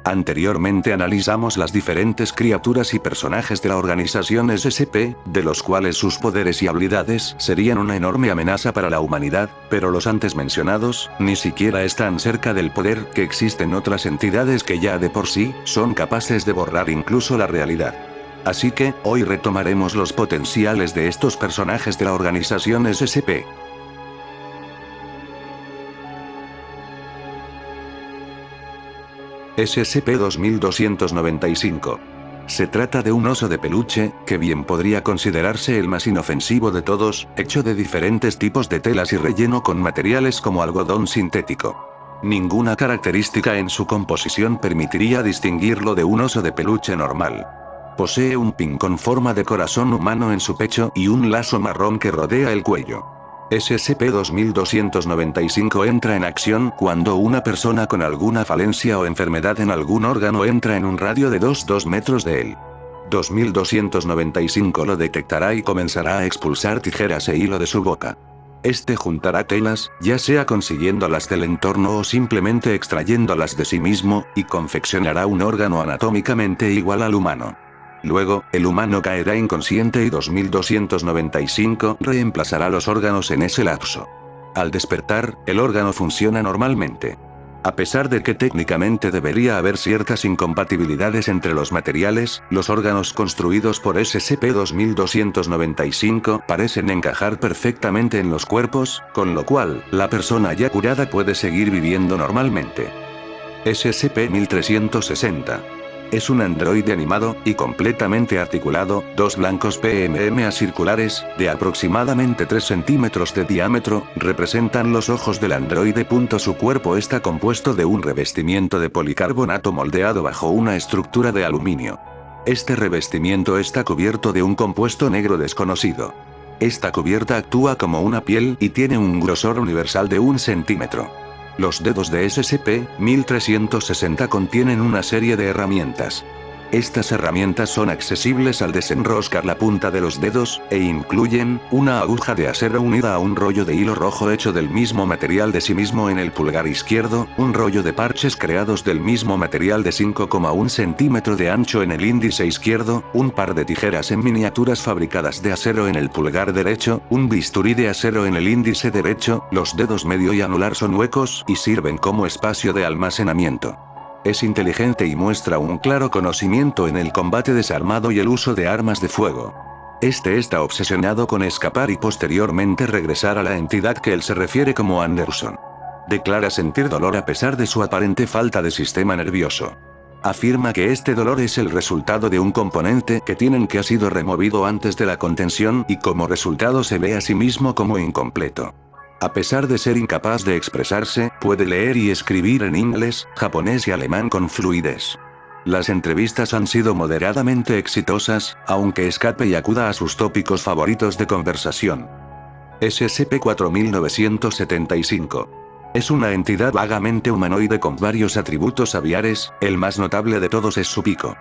Anteriormente analizamos las diferentes criaturas y personajes de la organización SCP, de los cuales sus poderes y habilidades serían una enorme amenaza para la humanidad, pero los antes mencionados, ni siquiera están cerca del poder que existen otras entidades que ya de por sí, son capaces de borrar incluso la realidad. Así que, hoy retomaremos los potenciales de estos personajes de la organización SCP. SCP-2295. Se trata de un oso de peluche, que bien podría considerarse el más inofensivo de todos, hecho de diferentes tipos de telas y relleno con materiales como algodón sintético. Ninguna característica en su composición permitiría distinguirlo de un oso de peluche normal. Posee un pin con forma de corazón humano en su pecho y un lazo marrón que rodea el cuello. SCP-2295 entra en acción cuando una persona con alguna falencia o enfermedad en algún órgano entra en un radio de 2 metros de él. 2295 lo detectará y comenzará a expulsar tijeras e hilo de su boca. Este juntará telas, ya sea consiguiéndolas del entorno o simplemente extrayéndolas de sí mismo, y confeccionará un órgano anatómicamente igual al humano. Luego, el humano caerá inconsciente y 2295 reemplazará los órganos en ese lapso. Al despertar, el órgano funciona normalmente. A pesar de que técnicamente debería haber ciertas incompatibilidades entre los materiales, los órganos construidos por SCP-2295 parecen encajar perfectamente en los cuerpos, con lo cual, la persona ya curada puede seguir viviendo normalmente. SCP-1360. Es un androide animado, y completamente articulado, dos blancos PMMA circulares, de aproximadamente 3 centímetros de diámetro, representan los ojos del androide. Su cuerpo está compuesto de un revestimiento de policarbonato moldeado bajo una estructura de aluminio. Este revestimiento está cubierto de un compuesto negro desconocido. Esta cubierta actúa como una piel y tiene un grosor universal de 1 centímetro. Los dedos de SCP-1360 contienen una serie de herramientas. Estas herramientas son accesibles al desenroscar la punta de los dedos, e incluyen una aguja de acero unida a un rollo de hilo rojo hecho del mismo material de sí mismo en el pulgar izquierdo, un rollo de parches creados del mismo material de 5,1 centímetro de ancho en el índice izquierdo, un par de tijeras en miniaturas fabricadas de acero en el pulgar derecho, un bisturí de acero en el índice derecho. Los dedos medio y anular son huecos y sirven como espacio de almacenamiento. Es inteligente y muestra un claro conocimiento en el combate desarmado y el uso de armas de fuego. Este está obsesionado con escapar y posteriormente regresar a la entidad que él se refiere como Anderson. Declara sentir dolor a pesar de su aparente falta de sistema nervioso. Afirma que este dolor es el resultado de un componente que tienen que ha sido removido antes de la contención y como resultado se ve a sí mismo como incompleto. A pesar de ser incapaz de expresarse, puede leer y escribir en inglés, japonés y alemán con fluidez. Las entrevistas han sido moderadamente exitosas, aunque escape y acuda a sus tópicos favoritos de conversación. SCP-4975. Es una entidad vagamente humanoide con varios atributos aviares, el más notable de todos es su pico.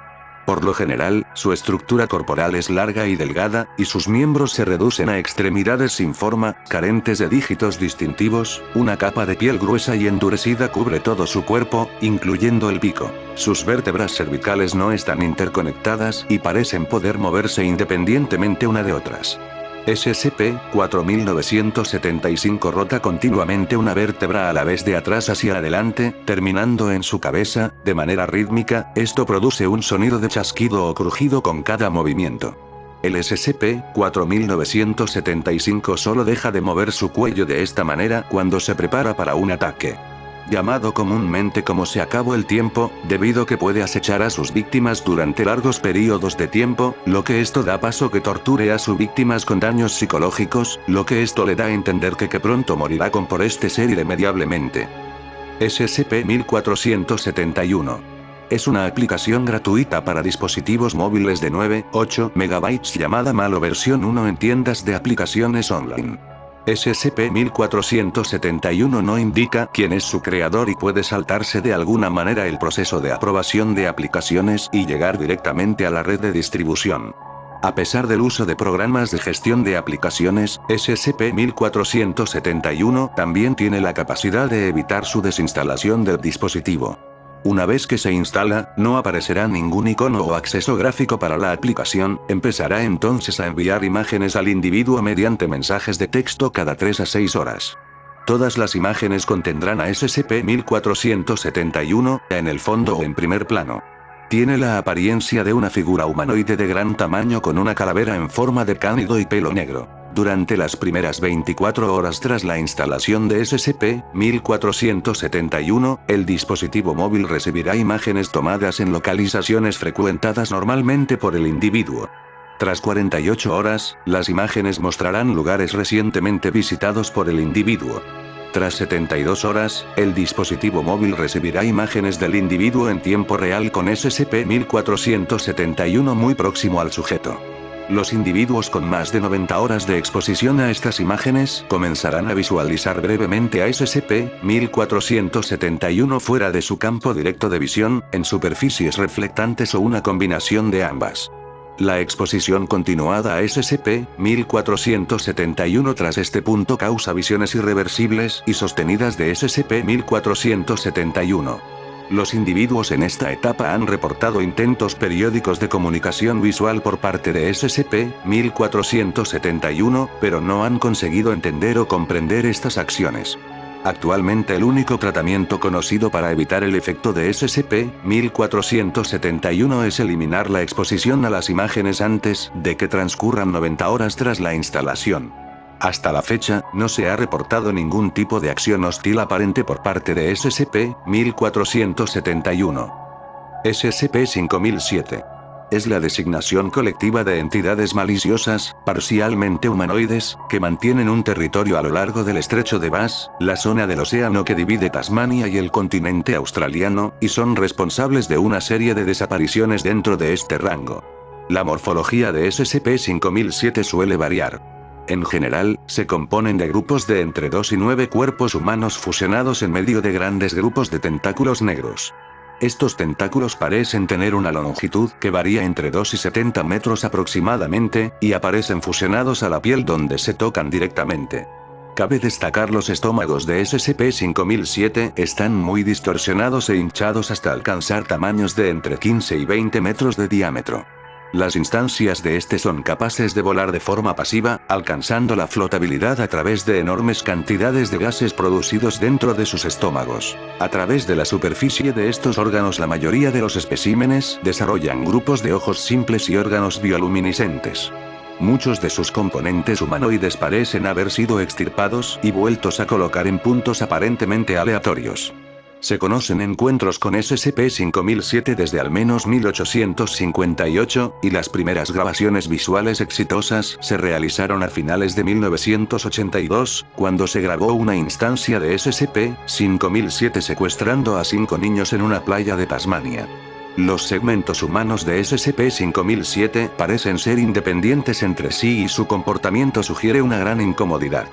Por lo general, su estructura corporal es larga y delgada, y sus miembros se reducen a extremidades sin forma, carentes de dígitos distintivos. Una capa de piel gruesa y endurecida cubre todo su cuerpo, incluyendo el pico. Sus vértebras cervicales no están interconectadas y parecen poder moverse independientemente una de otras. SCP-4975 rota continuamente una vértebra a la vez de atrás hacia adelante, terminando en su cabeza, de manera rítmica. Esto produce un sonido de chasquido o crujido con cada movimiento. El SCP-4975 solo deja de mover su cuello de esta manera cuando se prepara para un ataque. Llamado comúnmente como se acabó el tiempo, debido que puede acechar a sus víctimas durante largos periodos de tiempo, lo que esto da paso que torture a sus víctimas con daños psicológicos, lo que esto le da a entender que pronto morirá por este ser irremediablemente. SCP-1471. Es una aplicación gratuita para dispositivos móviles de 9-8 MB llamada Malo versión 1 en tiendas de aplicaciones online. SCP-1471 no indica quién es su creador y puede saltarse de alguna manera el proceso de aprobación de aplicaciones y llegar directamente a la red de distribución. A pesar del uso de programas de gestión de aplicaciones, SCP-1471 también tiene la capacidad de evitar su desinstalación del dispositivo. Una vez que se instala, no aparecerá ningún icono o acceso gráfico para la aplicación, empezará entonces a enviar imágenes al individuo mediante mensajes de texto cada 3 a 6 horas. Todas las imágenes contendrán a SCP-1471, en el fondo o en primer plano. Tiene la apariencia de una figura humanoide de gran tamaño con una calavera en forma de cánido y pelo negro. Durante las primeras 24 horas tras la instalación de SCP-1471, el dispositivo móvil recibirá imágenes tomadas en localizaciones frecuentadas normalmente por el individuo. Tras 48 horas, las imágenes mostrarán lugares recientemente visitados por el individuo. Tras 72 horas, el dispositivo móvil recibirá imágenes del individuo en tiempo real con SCP-1471 muy próximo al sujeto. Los individuos con más de 90 horas de exposición a estas imágenes comenzarán a visualizar brevemente a SCP-1471 fuera de su campo directo de visión, en superficies reflectantes o una combinación de ambas. La exposición continuada a SCP-1471 tras este punto causa visiones irreversibles y sostenidas de SCP-1471. Los individuos en esta etapa han reportado intentos periódicos de comunicación visual por parte de SCP-1471, pero no han conseguido entender o comprender estas acciones. Actualmente el único tratamiento conocido para evitar el efecto de SCP-1471 es eliminar la exposición a las imágenes antes de que transcurran 90 horas tras la instalación. Hasta la fecha, no se ha reportado ningún tipo de acción hostil aparente por parte de SCP-1471. SCP-5007. Es la designación colectiva de entidades maliciosas, parcialmente humanoides, que mantienen un territorio a lo largo del estrecho de Bass, la zona del océano que divide Tasmania y el continente australiano, y son responsables de una serie de desapariciones dentro de este rango. La morfología de SCP-5007 suele variar. En general, se componen de grupos de entre 2 y 9 cuerpos humanos fusionados en medio de grandes grupos de tentáculos negros. Estos tentáculos parecen tener una longitud que varía entre 2 y 70 metros aproximadamente, y aparecen fusionados a la piel donde se tocan directamente. Cabe destacar los estómagos de SCP-5007 están muy distorsionados e hinchados hasta alcanzar tamaños de entre 15 y 20 metros de diámetro. Las instancias de este son capaces de volar de forma pasiva, alcanzando la flotabilidad a través de enormes cantidades de gases producidos dentro de sus estómagos. A través de la superficie de estos órganos la mayoría de los especímenes desarrollan grupos de ojos simples y órganos bioluminiscentes. Muchos de sus componentes humanoides parecen haber sido extirpados y vueltos a colocar en puntos aparentemente aleatorios. Se conocen encuentros con SCP-5007 desde al menos 1858, y las primeras grabaciones visuales exitosas se realizaron a finales de 1982, cuando se grabó una instancia de SCP-5007 secuestrando a 5 niños en una playa de Tasmania. Los segmentos humanos de SCP-5007 parecen ser independientes entre sí y su comportamiento sugiere una gran incomodidad.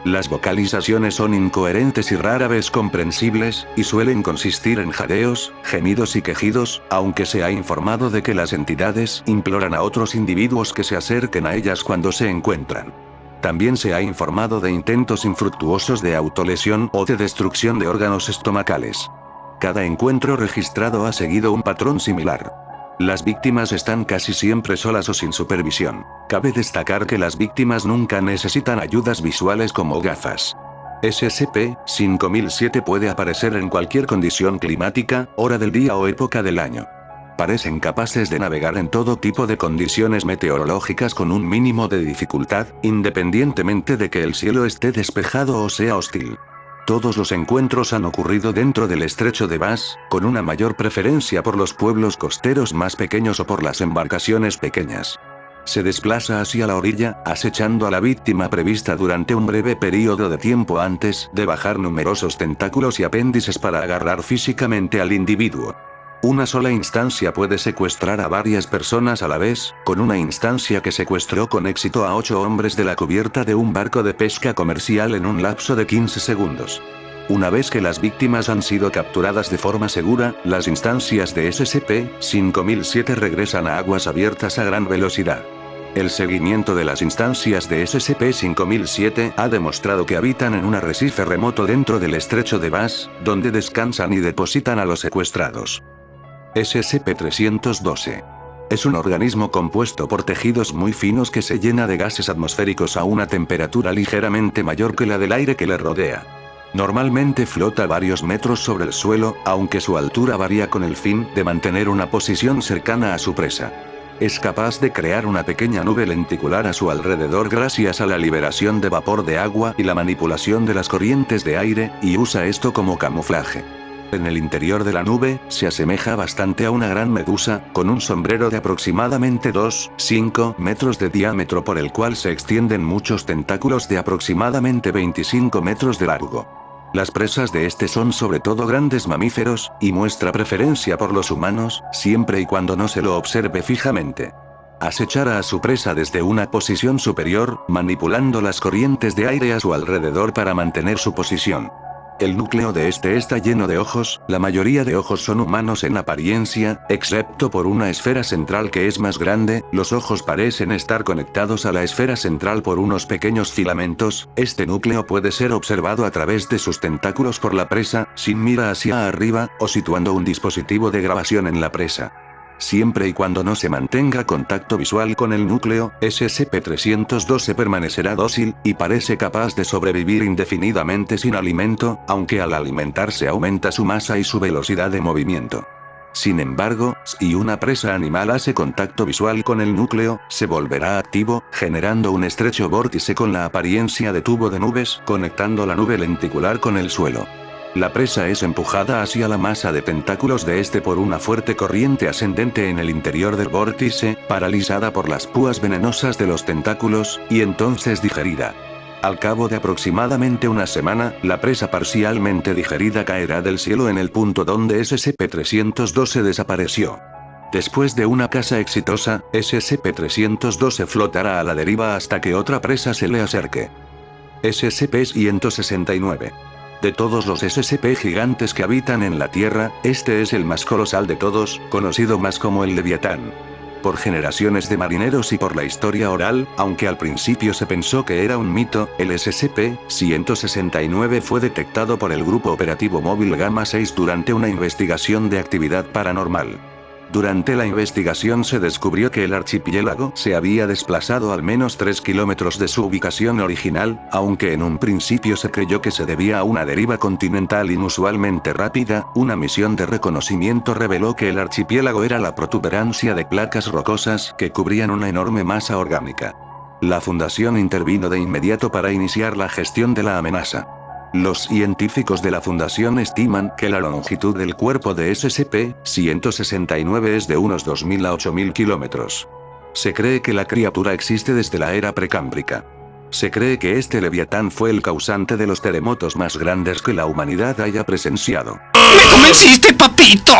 Las vocalizaciones son incoherentes y rara vez comprensibles, y suelen consistir en jadeos, gemidos y quejidos, aunque se ha informado de que las entidades imploran a otros individuos que se acerquen a ellas cuando se encuentran. También se ha informado de intentos infructuosos de autolesión o de destrucción de órganos estomacales. Cada encuentro registrado ha seguido un patrón similar. Las víctimas están casi siempre solas o sin supervisión. Cabe destacar que las víctimas nunca necesitan ayudas visuales como gafas. SCP-5007 puede aparecer en cualquier condición climática, hora del día o época del año. Parecen capaces de navegar en todo tipo de condiciones meteorológicas con un mínimo de dificultad, independientemente de que el cielo esté despejado o sea hostil. Todos los encuentros han ocurrido dentro del estrecho de Bass, con una mayor preferencia por los pueblos costeros más pequeños o por las embarcaciones pequeñas. Se desplaza hacia la orilla, acechando a la víctima prevista durante un breve periodo de tiempo antes de bajar numerosos tentáculos y apéndices para agarrar físicamente al individuo. Una sola instancia puede secuestrar a varias personas a la vez, con una instancia que secuestró con éxito a 8 hombres de la cubierta de un barco de pesca comercial en un lapso de 15 segundos. Una vez que las víctimas han sido capturadas de forma segura, las instancias de SCP-5007 regresan a aguas abiertas a gran velocidad. El seguimiento de las instancias de SCP-5007 ha demostrado que habitan en un arrecife remoto dentro del estrecho de Bass, donde descansan y depositan a los secuestrados. SCP-312. Es un organismo compuesto por tejidos muy finos que se llena de gases atmosféricos a una temperatura ligeramente mayor que la del aire que le rodea. Normalmente flota varios metros sobre el suelo, aunque su altura varía con el fin de mantener una posición cercana a su presa. Es capaz de crear una pequeña nube lenticular a su alrededor gracias a la liberación de vapor de agua y la manipulación de las corrientes de aire, y usa esto como camuflaje. En el interior de la nube, se asemeja bastante a una gran medusa, con un sombrero de aproximadamente 2,5 metros de diámetro por el cual se extienden muchos tentáculos de aproximadamente 25 metros de largo. Las presas de este son sobre todo grandes mamíferos, y muestra preferencia por los humanos, siempre y cuando no se lo observe fijamente. Acechará a su presa desde una posición superior, manipulando las corrientes de aire a su alrededor para mantener su posición. El núcleo de este está lleno de ojos, la mayoría de ojos son humanos en apariencia, excepto por una esfera central que es más grande, los ojos parecen estar conectados a la esfera central por unos pequeños filamentos, este núcleo puede ser observado a través de sus tentáculos por la presa, sin mira hacia arriba, o situando un dispositivo de grabación en la presa. Siempre y cuando no se mantenga contacto visual con el núcleo, SCP-312 permanecerá dócil, y parece capaz de sobrevivir indefinidamente sin alimento, aunque al alimentarse aumenta su masa y su velocidad de movimiento. Sin embargo, si una presa animal hace contacto visual con el núcleo, se volverá activo, generando un estrecho vórtice con la apariencia de tubo de nubes, conectando la nube lenticular con el suelo. La presa es empujada hacia la masa de tentáculos de este por una fuerte corriente ascendente en el interior del vórtice, paralizada por las púas venenosas de los tentáculos, y entonces digerida. Al cabo de aproximadamente una semana, la presa parcialmente digerida caerá del cielo en el punto donde SCP-312 desapareció. Después de una caza exitosa, SCP-312 flotará a la deriva hasta que otra presa se le acerque. SCP-169. De todos los SCP gigantes que habitan en la Tierra, este es el más colosal de todos, conocido más como el Leviatán. Por generaciones de marineros y por la historia oral, aunque al principio se pensó que era un mito, el SCP-169 fue detectado por el Grupo Operativo Móvil Gamma 6 durante una investigación de actividad paranormal. Durante la investigación se descubrió que el archipiélago se había desplazado al menos 3 kilómetros de su ubicación original, aunque en un principio se creyó que se debía a una deriva continental inusualmente rápida, una misión de reconocimiento reveló que el archipiélago era la protuberancia de placas rocosas que cubrían una enorme masa orgánica. La Fundación intervino de inmediato para iniciar la gestión de la amenaza. Los científicos de la Fundación estiman que la longitud del cuerpo de SCP-169 es de unos 2.000 a 8.000 kilómetros. Se cree que la criatura existe desde la era precámbrica. Se cree que este Leviatán fue el causante de los terremotos más grandes que la humanidad haya presenciado. ¡Me convenciste, papito!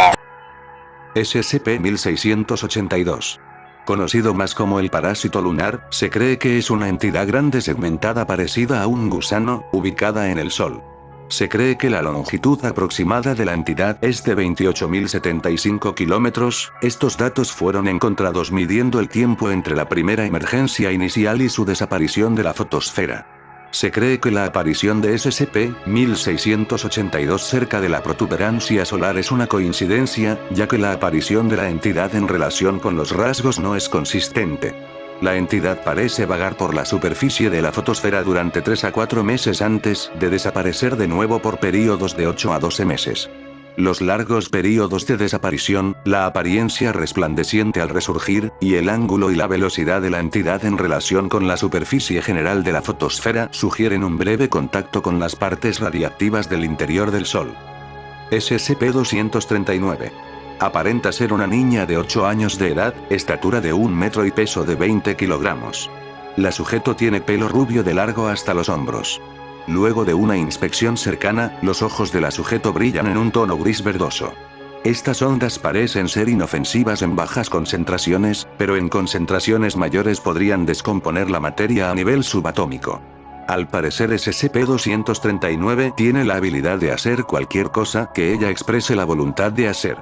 SCP-1682. Conocido más como el parásito lunar, se cree que es una entidad grande segmentada parecida a un gusano, ubicada en el Sol. Se cree que la longitud aproximada de la entidad es de 28.075 kilómetros, estos datos fueron encontrados midiendo el tiempo entre la primera emergencia inicial y su desaparición de la fotosfera. Se cree que la aparición de SCP-1682 cerca de la protuberancia solar es una coincidencia, ya que la aparición de la entidad en relación con los rasgos no es consistente. La entidad parece vagar por la superficie de la fotosfera durante 3 a 4 meses antes de desaparecer de nuevo por períodos de 8 a 12 meses. Los largos períodos de desaparición, la apariencia resplandeciente al resurgir, y el ángulo y la velocidad de la entidad en relación con la superficie general de la fotosfera sugieren un breve contacto con las partes radiactivas del interior del Sol. SCP-239. Aparenta ser una niña de 8 años de edad, estatura de 1 metro y peso de 20 kilogramos. La sujeto tiene pelo rubio de largo hasta los hombros. Luego de una inspección cercana, los ojos de la sujeto brillan en un tono gris verdoso. Estas ondas parecen ser inofensivas en bajas concentraciones, pero en concentraciones mayores podrían descomponer la materia a nivel subatómico. Al parecer SCP-239 tiene la habilidad de hacer cualquier cosa que ella exprese la voluntad de hacer.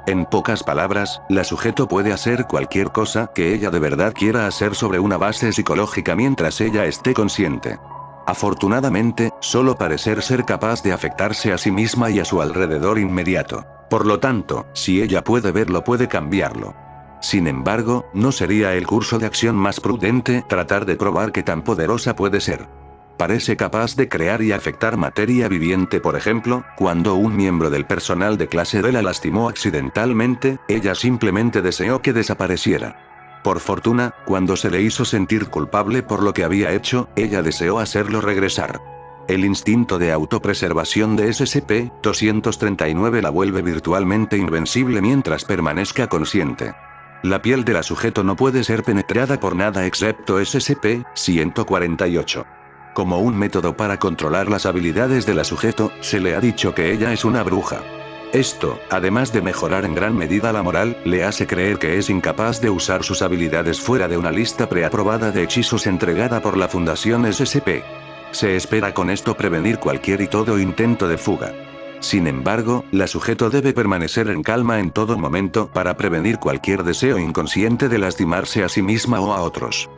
En pocas palabras, la sujeto puede hacer cualquier cosa que ella de verdad quiera hacer sobre una base psicológica mientras ella esté consciente. Afortunadamente, solo parece ser capaz de afectarse a sí misma y a su alrededor inmediato. Por lo tanto, si ella puede verlo, puede cambiarlo. Sin embargo, ¿no sería el curso de acción más prudente tratar de probar qué tan poderosa puede ser? Parece capaz de crear y afectar materia viviente. Por ejemplo, cuando un miembro del personal de clase D la lastimó accidentalmente, ella simplemente deseó que desapareciera. Por fortuna, cuando se le hizo sentir culpable por lo que había hecho, ella deseó hacerlo regresar. El instinto de autopreservación de SCP-239 la vuelve virtualmente invencible mientras permanezca consciente. La piel de la sujeto no puede ser penetrada por nada excepto SCP-148. Como un método para controlar las habilidades de la sujeto, se le ha dicho que ella es una bruja. Esto, además de mejorar en gran medida la moral, le hace creer que es incapaz de usar sus habilidades fuera de una lista preaprobada de hechizos entregada por la Fundación SCP. Se espera con esto prevenir cualquier y todo intento de fuga. Sin embargo, la sujeto debe permanecer en calma en todo momento para prevenir cualquier deseo inconsciente de lastimarse a sí misma o a otros.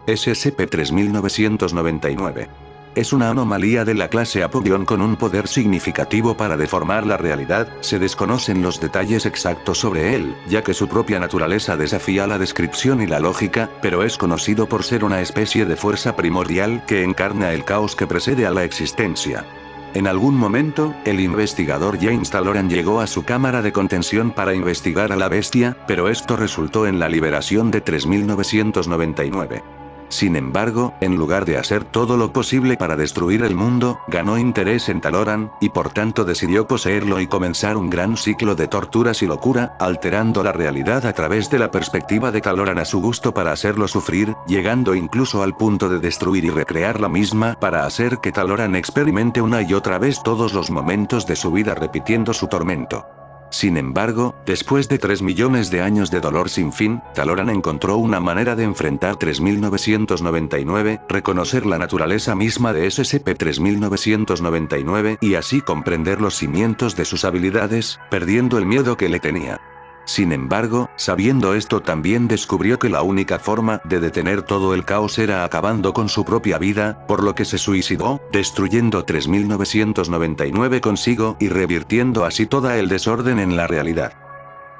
SCP-3999. Es una anomalía de la clase Apollon con un poder significativo para deformar la realidad. Se desconocen los detalles exactos sobre él, ya que su propia naturaleza desafía la descripción y la lógica, pero es conocido por ser una especie de fuerza primordial que encarna el caos que precede a la existencia. En algún momento, el investigador James Talloran llegó a su cámara de contención para investigar a la bestia, pero esto resultó en la liberación de 3999. Sin embargo, en lugar de hacer todo lo posible para destruir el mundo, ganó interés en Talloran, y por tanto decidió poseerlo y comenzar un gran ciclo de torturas y locura, alterando la realidad a través de la perspectiva de Talloran a su gusto para hacerlo sufrir, llegando incluso al punto de destruir y recrear la misma para hacer que Talloran experimente una y otra vez todos los momentos de su vida repitiendo su tormento. Sin embargo, después de 3 millones de años de dolor sin fin, Talloran encontró una manera de enfrentar 3999, reconocer la naturaleza misma de SCP-3999 y así comprender los cimientos de sus habilidades, perdiendo el miedo que le tenía. Sin embargo, sabiendo esto también descubrió que la única forma de detener todo el caos era acabando con su propia vida, por lo que se suicidó, destruyendo 3999 consigo y revirtiendo así toda el desorden en la realidad.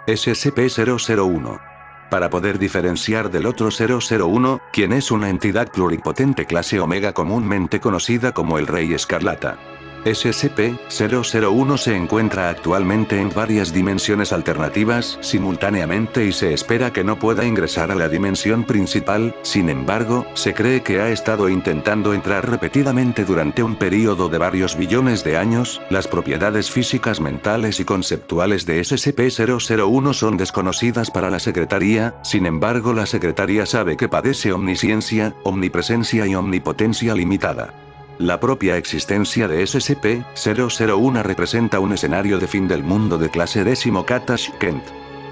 SCP-001. Para poder diferenciar del otro 001, quien es una entidad pluripotente clase Omega comúnmente conocida como el Rey Escarlata. SCP-001 se encuentra actualmente en varias dimensiones alternativas simultáneamente y se espera que no pueda ingresar a la dimensión principal. Sin embargo, se cree que ha estado intentando entrar repetidamente durante un período de varios billones de años. Las propiedades físicas, mentales y conceptuales de SCP-001 son desconocidas para la Secretaría. Sin embargo, la Secretaría sabe que padece omnisciencia, omnipresencia y omnipotencia limitada. La propia existencia de SCP-001 representa un escenario de fin del mundo de clase décimo Katash Kent.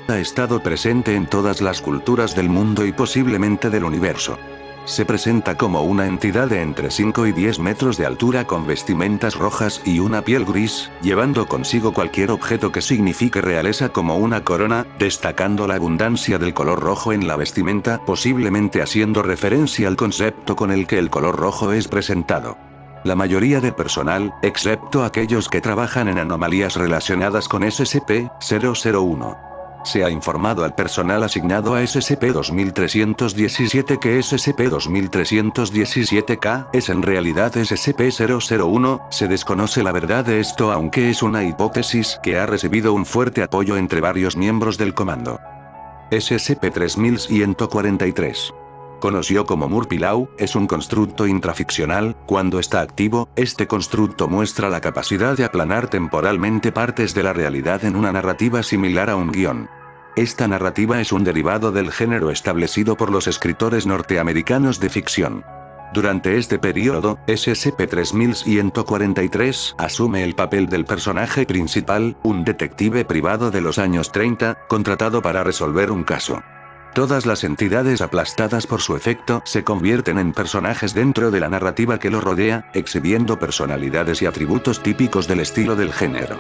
Ha estado presente en todas las culturas del mundo y posiblemente del universo. Se presenta como una entidad de entre 5 y 10 metros de altura con vestimentas rojas y una piel gris, llevando consigo cualquier objeto que signifique realeza como una corona, destacando la abundancia del color rojo en la vestimenta, posiblemente haciendo referencia al concepto con el que el color rojo es presentado. La mayoría de personal, excepto aquellos que trabajan en anomalías relacionadas con SCP-001. Se ha informado al personal asignado a SCP-2317 que SCP-2317-K es en realidad SCP-001, se desconoce la verdad de esto aunque es una hipótesis que ha recibido un fuerte apoyo entre varios miembros del comando. SCP-3143. Conocido como Murpilau, es un constructo intraficcional. Cuando está activo, este constructo muestra la capacidad de aplanar temporalmente partes de la realidad en una narrativa similar a un guión. Esta narrativa es un derivado del género establecido por los escritores norteamericanos de ficción. Durante este periodo, SCP-3143 asume el papel del personaje principal, un detective privado de los años 30, contratado para resolver un caso. Todas las entidades aplastadas por su efecto se convierten en personajes dentro de la narrativa que lo rodea, exhibiendo personalidades y atributos típicos del estilo del género.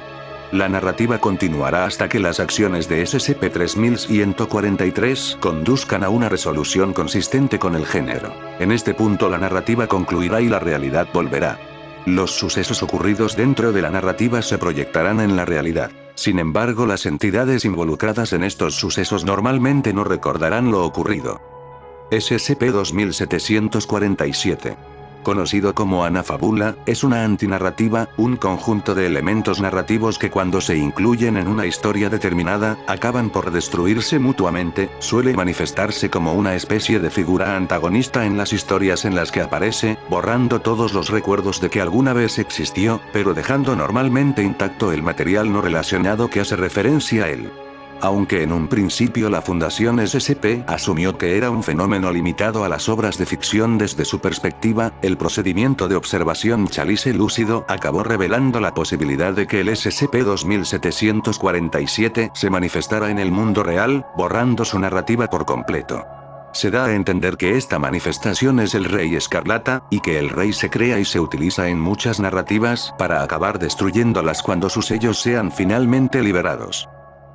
La narrativa continuará hasta que las acciones de SCP-3143 conduzcan a una resolución consistente con el género. En este punto la narrativa concluirá y la realidad volverá. Los sucesos ocurridos dentro de la narrativa se proyectarán en la realidad. Sin embargo, las entidades involucradas en estos sucesos normalmente no recordarán lo ocurrido. SCP-2747. Conocido como anafabula, es una antinarrativa, un conjunto de elementos narrativos que cuando se incluyen en una historia determinada, acaban por destruirse mutuamente. Suele manifestarse como una especie de figura antagonista en las historias en las que aparece, borrando todos los recuerdos de que alguna vez existió, pero dejando normalmente intacto el material no relacionado que hace referencia a él. Aunque en un principio la Fundación SCP asumió que era un fenómeno limitado a las obras de ficción desde su perspectiva, el procedimiento de observación Chalice lúcido acabó revelando la posibilidad de que el SCP-2747 se manifestara en el mundo real, borrando su narrativa por completo. Se da a entender que esta manifestación es el Rey Escarlata, y que el Rey se crea y se utiliza en muchas narrativas para acabar destruyéndolas cuando sus sellos sean finalmente liberados.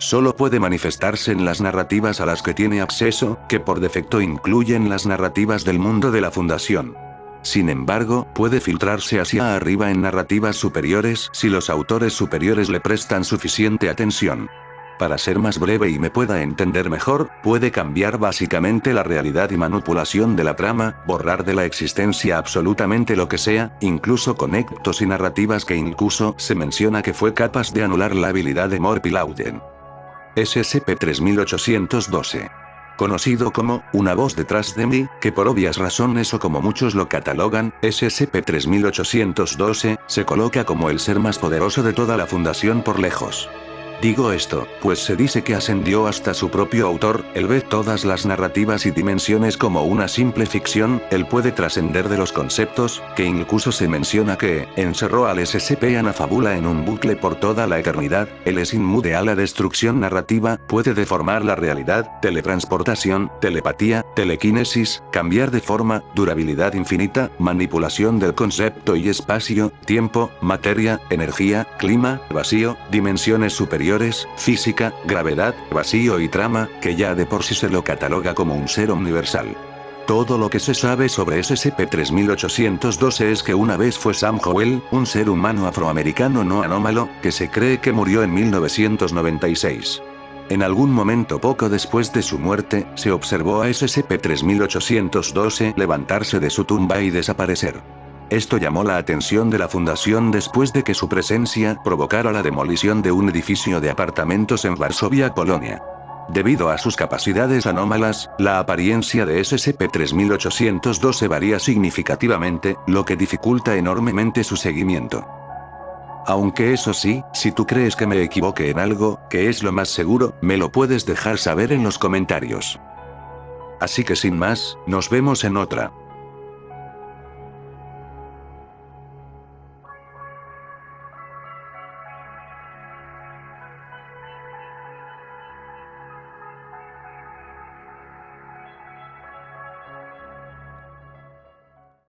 Solo puede manifestarse en las narrativas a las que tiene acceso, que por defecto incluyen las narrativas del mundo de la Fundación. Sin embargo, puede filtrarse hacia arriba en narrativas superiores si los autores superiores le prestan suficiente atención. Para ser más breve y me pueda entender mejor, puede cambiar básicamente la realidad y manipulación de la trama, borrar de la existencia absolutamente lo que sea, incluso conectos y narrativas que incluso se menciona que fue capaz de anular la habilidad de Morph-Lauden. SCP-3812. Conocido como, una voz detrás de mí, que por obvias razones o como muchos lo catalogan, SCP-3812, se coloca como el ser más poderoso de toda la Fundación por lejos. Digo esto, pues se dice que ascendió hasta su propio autor. Él ve todas las narrativas y dimensiones como una simple ficción. Él puede trascender de los conceptos, que incluso se menciona que encerró al SCP Anafabula en un bucle por toda la eternidad. Él es inmune a la destrucción narrativa, puede deformar la realidad, teletransportación, telepatía, telequinesis, cambiar de forma, durabilidad infinita, manipulación del concepto y espacio, tiempo, materia, energía, clima, vacío, dimensiones superiores, física, gravedad, vacío y trama, que ya de por sí se lo cataloga como un ser universal. Todo lo que se sabe sobre SCP-3812 es que una vez fue Sam Howell, un ser humano afroamericano no anómalo, que se cree que murió en 1996. En algún momento poco después de su muerte, se observó a SCP-3812 levantarse de su tumba y desaparecer. Esto llamó la atención de la Fundación después de que su presencia provocara la demolición de un edificio de apartamentos en Varsovia, Polonia. Debido a sus capacidades anómalas, la apariencia de SCP-3812 varía significativamente, lo que dificulta enormemente su seguimiento. Aunque eso sí, si tú crees que me equivoqué en algo, que es lo más seguro, me lo puedes dejar saber en los comentarios. Así que sin más, nos vemos en otra.